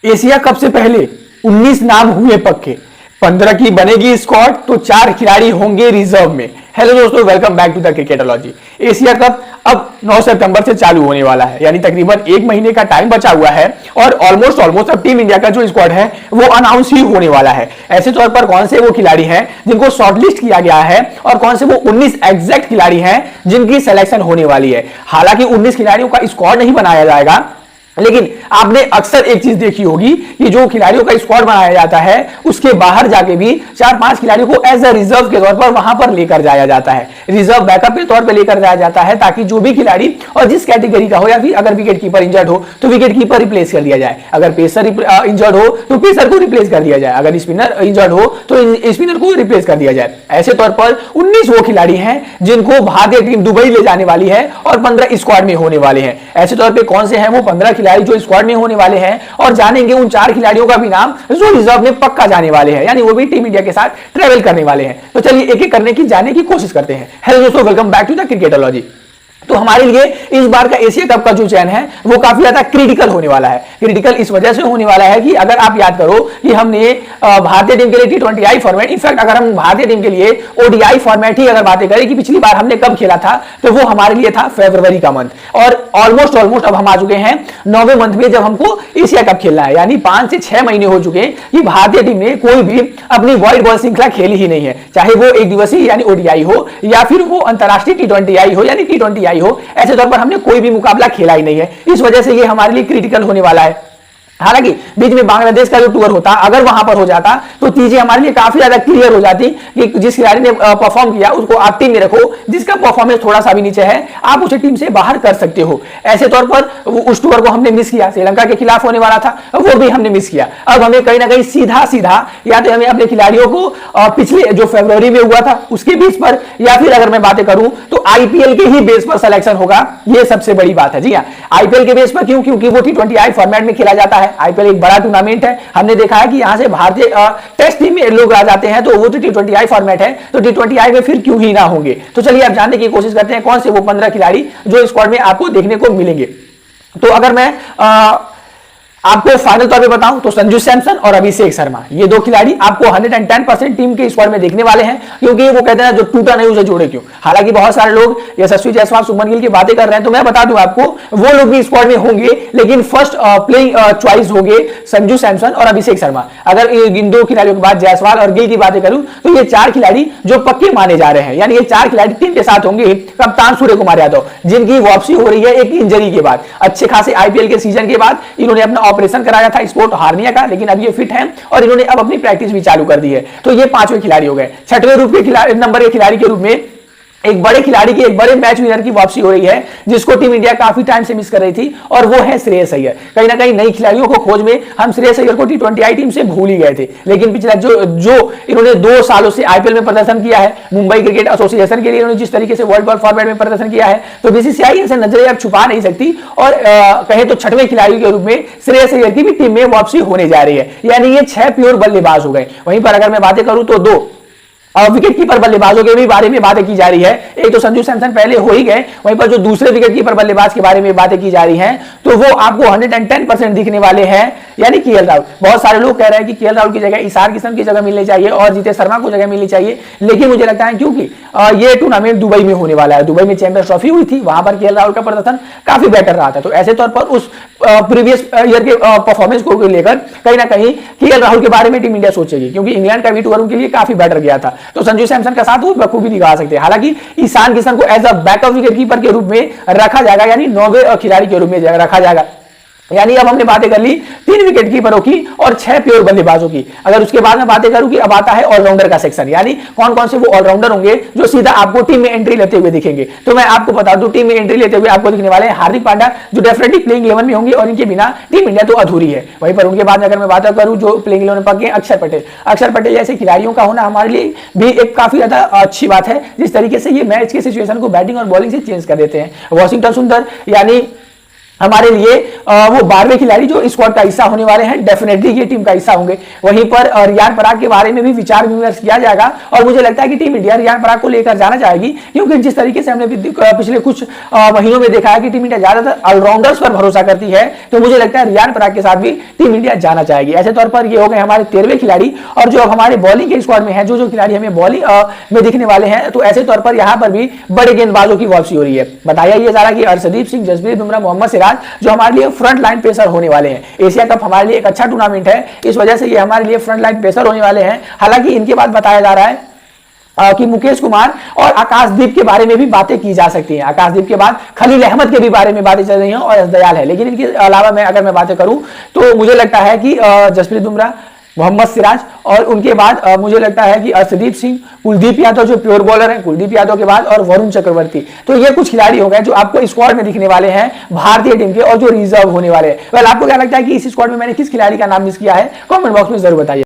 Asia cup से पहले 19 नाम हुए पक्के, 15 की बनेगी स्क्वाड तो 4 खिलाड़ी होंगे रिजर्व में। हेलो दोस्तों, welcome back to the Cricketology. Asia cup अब 9 सितंबर से चालू होने वाला है, यानी तकरीबन 1 महीने का टाइम बचा हुआ है और ऑलमोस्ट अब टीम इंडिया का जो स्क्वाड है वो अनाउंस ही होने वाला है। ऐसे तौर पर कौन से वो खिलाड़ी हैं जिनको शॉर्टलिस्ट किया गया है और कौन से वो 19 एग्जैक्ट खिलाड़ी हैं जिनकी सिलेक्शन होने वाली है। हालांकि 19 खिलाड़ियों का स्क्वाड नहीं बनाया जाएगा, लेकिन आपने अक्सर एक चीज देखी होगी कि जो खिलाड़ियों का स्क्वाड बनाया जाता है उसके बाहर जाके भी 4-5 खिलाड़ियों को एज अ रिजर्व के तौर पर वहां पर लेकर जाया जाता है, रिजर्व बैकअप के तौर पर लेकर जाया जाता है, ताकि जो भी खिलाड़ी और जिस कैटेगरी का हो, या फिर अगर विकेट कीपर इंजर्ड हो तो विकेट कीपर रिप्लेस कर दिया जाए, अगर पेसर इंजर्ड हो तो पेसर को रिप्लेस कर दिया जाए, अगर स्पिनर इंजर्ड हो तो स्पिनर को रिप्लेस कर दिया जाए। ऐसे तौर पर 19 वो खिलाड़ी हैं जिनको भारतीय टीम दुबई ले जाने वाली है और 15 स्क्वाड में होने वाले हैं। ऐसे तौर पर कौन से हैं वो 15 खिलाड़ी जो स्क्वाड में होने वाले हैं, और जानेंगे उन 4 खिलाड़ियों का भी नाम जो रिजर्व में पक्का जाने वाले हैं, यानी वो भी टीम इंडिया के साथ ट्रेवल करने वाले हैं। तो चलिए एक एक करने की जाने की कोशिश करते हैं। हेलो दोस्तों, वेलकम बैक टू द क्रिकेटोलॉजी। तो हमारे लिए इस बार का एशिया कप का जो चयन है वो काफी ज्यादा क्रिटिकल होने वाला है। क्रिटिकल इस वजह से होने वाला है कि अगर आप याद करो कि हमने भारतीय टीम के लिए T20I फॉर्मेट, इनफैक्ट अगर हम भारतीय टीम के लिए ODI फॉर्मेट ही अगर बातें करें कि पिछली बार हमने कब खेला था, तो वो हमारे लिए था फरवरी का मंथ, और ऑलमोस्ट अब हम आ चुके हैं 9वें मंथ में जब हमको एशिया कप खेलना है, यानी 5 से 6 महीने हो चुके हैं कि भारतीय टीम ने कोई भी अपनी व्हाइट बॉल श्रृंखला खेली ही नहीं है, चाहे वो एक दिवसीय यानी ODI हो या फिर वो अंतरराष्ट्रीय T20I हो यानी T20I हो। ऐसे तौर पर हमने कोई भी मुकाबला खेला ही नहीं है, इस वजह से ये हमारे लिए क्रिटिकल होने वाला है। हालांकि बीच में बांग्लादेश का जो टूर होता, अगर वहां पर हो जाता तो चीजें हमारे लिए काफी ज्यादा क्लियर हो जाती कि जिस खिलाड़ी ने परफॉर्म किया उसको आप टीम में रखो, जिसका परफॉर्मेंस थोड़ा सा भी नीचे है आप उसे टीम से बाहर कर सकते हो। ऐसे तौर पर उस टूर को हमने मिस किया, श्रीलंका के खिलाफ होने वाला था वो भी हमने मिस किया। अब हमें कहीं ना कहीं सीधा सीधा या तो हमें अपने खिलाड़ियों को पिछले जो फरवरी में हुआ था उसके बेस पर, या फिर अगर मैं बातें करूं तो IPL के ही बेस पर सिलेक्शन होगा, ये सबसे बड़ी बात है। जी हाँ, IPL के बेस पर क्यों? क्योंकि वो T20I फॉर्मेट में खेला जाता है। IPL एक बड़ा टूर्नामेंट है, हमने देखा है कि यहां से भारतीय टेस्ट टीम में लोग आ जाते हैं, तो वो तो T20I फॉर्मेट है, तो T20I में फिर क्यों ही ना होंगे। तो चलिए आप जानने की कोशिश करते हैं कौन से वो 15 खिलाड़ी जो स्क्वाड में आपको देखने को मिलेंगे। तो अगर मैं आपको फाइनल तौर पे बताऊं तो संजू सैमसन और अभिषेक शर्मा, ये 2 खिलाड़ी आपको 110% टीम के स्क्वाड में देखने वाले हैं, क्योंकि वो कहते हैं जो टूटा नहीं उसे जोड़े क्यों। हालांकि बहुत सारे लोग यशस्वी जायसवाल, शुभमन गिल की बातें कर रहे हैं, तो मैं बता दूं आपको वो लोग भी स्क्वाड में होंगे, लेकिन फर्स्ट प्लेइंग चॉइस होंगे संजू सैमसन और अभिषेक शर्मा। अगर इन 2 खिलाड़ियों के बाद जायसवाल और गिल की बातें करूं तो ये 4 खिलाड़ी जो पक्के माने जा रहे हैं, यानी ये 4 खिलाड़ी टीम के साथ होंगे। कप्तान सूर्य कुमार यादव, जिनकी वापसी हो रही है एक इंजरी के बाद, अच्छे खासे IPL के सीजन के बाद इन्होंने अपना ऑपरेशन कराया था स्पोर्ट हार्निया का, लेकिन अब ये फिट हैं और इन्होंने अब अपनी प्रैक्टिस भी चालू कर दी है। तो ये 5वें खिलाड़ी हो गए। 6वें नंबर के खिलाड़ी के रूप में एक बड़े खिलाड़ी की, एक बड़े मैच विनर की वापसी हो रही है, जिसको टीम इंडिया काफी टाइम से मिस कर रही थी, और वो है श्रेयस अय्यर। कहीं ना कहीं नई खिलाड़ियों को खोज में हम श्रेयस अय्यर को T20I टीम से भूल ही गए थे, लेकिन पिछला जो इन्होंने 2 सालों से IPL में प्रदर्शन किया है, मुंबई क्रिकेट एसोसिएशन के लिए इन्होंने जिस तरीके से वर्ल्ड बॉल फॉर्मेट में प्रदर्शन किया है, तो BCCI इनसे नजरें अब छुपा नहीं सकती, और कहे तो 6वें खिलाड़ी के रूप में श्रेयस अय्यर की भी टीम में वापसी होने जा रही है, यानी ये 6 प्योर बल्लेबाज हो गए। वहीं पर अगर मैं बातें करूं तो 2 विकेट कीपर बल्लेबाजों के भी बारे में बातें की जा रही है। एक तो संजू सैमसन पहले हो ही गए, वहीं पर जो दूसरे विकेट कीपर बल्लेबाज के बारे में बातें की जा रही हैं, तो वो आपको 110% दिखने वाले हैं, यानी KL राहुल। बहुत सारे लोग कह रहे हैं कि KL राहुल की जगह ईशान किशन की जगह मिलनी चाहिए और जीतेश शर्मा को जगह मिलनी चाहिए, लेकिन मुझे लगता है क्योंकि ये टूर्नामेंट दुबई में होने वाला है, दुबई में चैंपियंस ट्रॉफी हुई थी, वहां पर KL राहुल का प्रदर्शन काफी बेटर रहा था, तो ऐसे तौर पर उस प्रीवियस ईयर के परफॉर्मेंस को लेकर कहीं ना कहीं KL राहुल के बारे में टीम इंडिया सोचेगी, क्योंकि इंग्लैंड का भी टूर उनके लिए काफी बेटर गया था। तो संजू सैमसन का साथ वो बखूबी दिखा सकते हैं। हालांकि ईशान किशन को as a backup wicket keeper के रूप में रखा जाएगा, यानी 9वें खिलाड़ी के रूप में रखा जाएगा। यानी अब हमने बातें कर ली 3 विकेट कीपरों की और 6 प्योर बल्लेबाजों की। अगर उसके बाद में बातें करूं कि अब आता है ऑलराउंडर का सेक्शन, यानी कौन कौन से वो ऑलराउंडर होंगे जो सीधा आपको टीम में एंट्री लेते हुए दिखेंगे। तो मैं आपको बता दूं, टीम में एंट्री लेते हुए आपको दिखने वाले हैं हार्दिक पांड्या, जो डेफिनेटली प्लेइंग 11 में होंगे, और इनके बिना टीम इंडिया तो अधूरी है। वहीं पर उनके बाद अगर मैं बात करूं जो प्लेइंग 11 में पक्के हैं, अक्षर पटेल जैसे खिलाड़ियों का होना हमारे लिए भी एक काफी ज्यादा अच्छी बात है, जिस तरीके से ये मैच के सिचुएशन को बैटिंग और बॉलिंग से चेंज कर देते हैं। वॉशिंगटन सुंदर, यानी हमारे लिए वो 12वें खिलाड़ी जो स्क्वाड का हिस्सा होने वाले हैं, डेफिनेटली ये टीम का हिस्सा होंगे। वहीं पर रियान पराग के बारे में भी विचार विमर्श किया जाएगा और मुझे लगता है कि टीम इंडिया रियान पराग को लेकर जाना चाहेगी, क्योंकि जिस तरीके से हमने पिछले कुछ महीनों में देखा है कि टीम इंडिया ज्यादातर ऑलराउंडर्स पर भरोसा करती है, तो मुझे लगता है रियान पराग के साथ भी टीम इंडिया जाना चाहेगी। ऐसे तौर पर ये हो गए हमारे 13वें खिलाड़ी। और जो अब हमारे बॉलिंग के स्क्वाड में है, जो खिलाड़ी हमें बॉलिंग में दिखने वाले हैं, तो ऐसे तौर पर यहां पर भी बड़े गेंदबाजों की वापसी हो रही है। बताया ये जा रहा है कि अर्शदीप सिंह, जसप्रीत बुमराह, मोहम्मद सिराज जो हमारे लिए फ्रंट लाइन पेसर होने वाले हैं। एशिया कप हमारे लिए एक अच्छा टूर्नामेंट है, इस वजह से ये हमारे लिए फ्रंट लाइन पेसर होने वाले हैं। हालांकि इनके बाद बताया जा रहा है कि मुकेश कुमार और आकाशदीप के बारे में भी बातें की जा सकती हैं। आकाशदीप के बाद खलील अहमद के भी बारे में बातें चल रही हैं और यश दयाल है। लेकिन इनके अलावा अगर मैं बातें करूं तो मुझे लगता है कि जसप्रीत बुमराह, मोहम्मद सिराज और उनके बाद मुझे लगता है कि अर्शदीप सिंह, कुलदीप यादव जो प्योर बॉलर हैं, कुलदीप यादव के बाद और वरुण चक्रवर्ती। तो ये कुछ खिलाड़ी हो गए जो आपको स्क्वाड में दिखने वाले हैं भारतीय टीम के और जो रिजर्व होने वाले हैं। वेल, आपको क्या लगता है कि इस स्क्वाड में मैंने किस खिलाड़ी का नाम मिस किया है? कमेंट बॉक्स में जरूर बताइए।